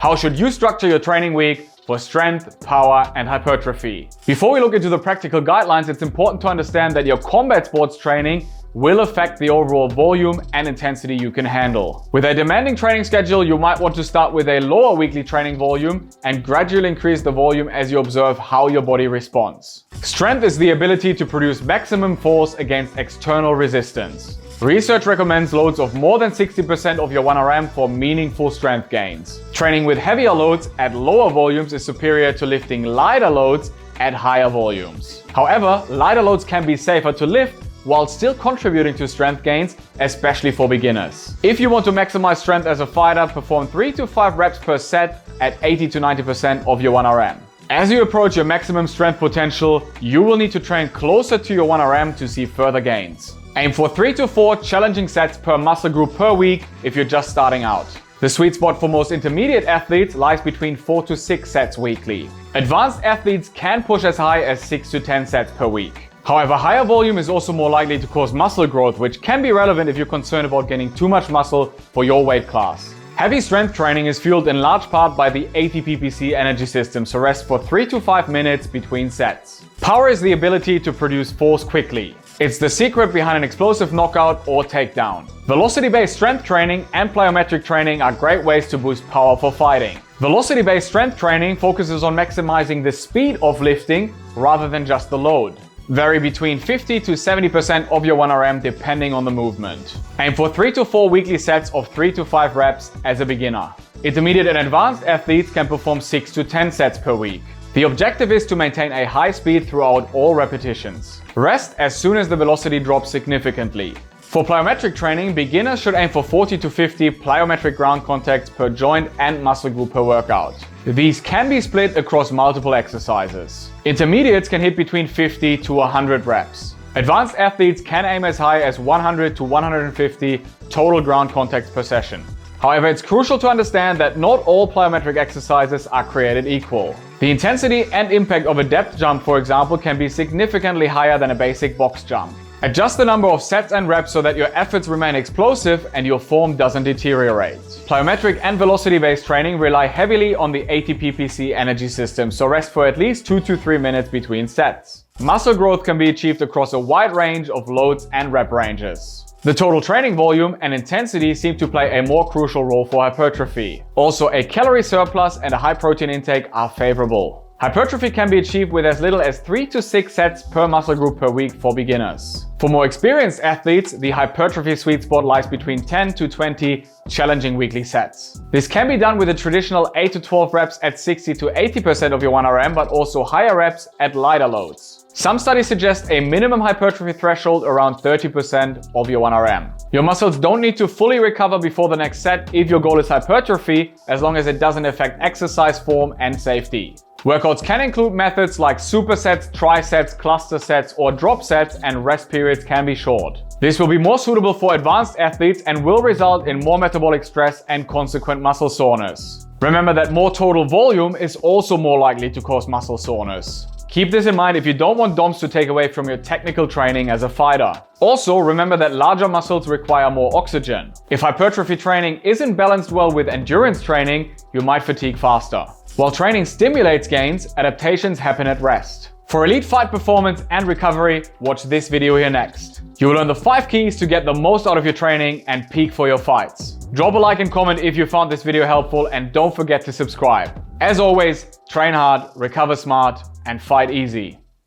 How should you structure your training week for strength, power, and hypertrophy? Before we look into the practical guidelines, it's important to understand that your combat sports training will affect the overall volume and intensity you can handle. With a demanding training schedule, you might want to start with a lower weekly training volume and gradually increase the volume as you observe how your body responds. Strength is the ability to produce maximum force against external resistance. Research recommends loads of more than 60% of your 1RM for meaningful strength gains. Training with heavier loads at lower volumes is superior to lifting lighter loads at higher volumes. However, lighter loads can be safer to lift while still contributing to strength gains, especially for beginners. If you want to maximize strength as a fighter, perform 3 to 5 reps per set at 80 to 90% of your 1RM. As you approach your maximum strength potential, you will need to train closer to your 1RM to see further gains. Aim for 3 to 4 challenging sets per muscle group per week if you're just starting out. The sweet spot for most intermediate athletes lies between 4 to 6 sets weekly. Advanced athletes can push as high as 6 to 10 sets per week. However, higher volume is also more likely to cause muscle growth, which can be relevant if you're concerned about gaining too much muscle for your weight class. Heavy strength training is fueled in large part by the ATP-PC energy system, so rest for 3 to 5 minutes between sets. Power is the ability to produce force quickly. It's the secret behind an explosive knockout or takedown. Velocity-based strength training and plyometric training are great ways to boost power for fighting. Velocity-based strength training focuses on maximizing the speed of lifting rather than just the load. Vary between 50 to 70% of your 1RM depending on the movement. Aim for 3 to 4 weekly sets of 3 to 5 reps as a beginner. Intermediate and advanced athletes can perform 6 to 10 sets per week. The objective is to maintain a high speed throughout all repetitions. Rest as soon as the velocity drops significantly. For plyometric training, beginners should aim for 40 to 50 plyometric ground contacts per joint and muscle group per workout. These can be split across multiple exercises. Intermediates can hit between 50 to 100 reps. Advanced athletes can aim as high as 100 to 150 total ground contacts per session. However, it's crucial to understand that not all plyometric exercises are created equal. The intensity and impact of a depth jump, for example, can be significantly higher than a basic box jump. Adjust the number of sets and reps so that your efforts remain explosive and your form doesn't deteriorate. Plyometric and velocity-based training rely heavily on the ATP-PC energy system, so rest for at least 2 to 3 minutes between sets. Muscle growth can be achieved across a wide range of loads and rep ranges. The total training volume and intensity seem to play a more crucial role for hypertrophy. Also, a calorie surplus and a high protein intake are favorable. Hypertrophy can be achieved with as little as 3 to 6 sets per muscle group per week for beginners. For more experienced athletes, the hypertrophy sweet spot lies between 10 to 20 challenging weekly sets. This can be done with the traditional 8 to 12 reps at 60 to 80% of your 1RM, but also higher reps at lighter loads. Some studies suggest a minimum hypertrophy threshold around 30% of your 1RM. Your muscles don't need to fully recover before the next set if your goal is hypertrophy, as long as it doesn't affect exercise form and safety. Workouts can include methods like supersets, trisets, cluster sets, or drop sets, and rest periods can be short. This will be more suitable for advanced athletes and will result in more metabolic stress and consequent muscle soreness. Remember that more total volume is also more likely to cause muscle soreness. Keep this in mind if you don't want DOMS to take away from your technical training as a fighter. Also, remember that larger muscles require more oxygen. If hypertrophy training isn't balanced well with endurance training, you might fatigue faster. While training stimulates gains, adaptations happen at rest. For elite fight performance and recovery, watch this video here next. You will learn the 5 keys to get the most out of your training and peak for your fights. Drop a like and comment if you found this video helpful, and don't forget to subscribe. As always, train hard, recover smart, and fight easy.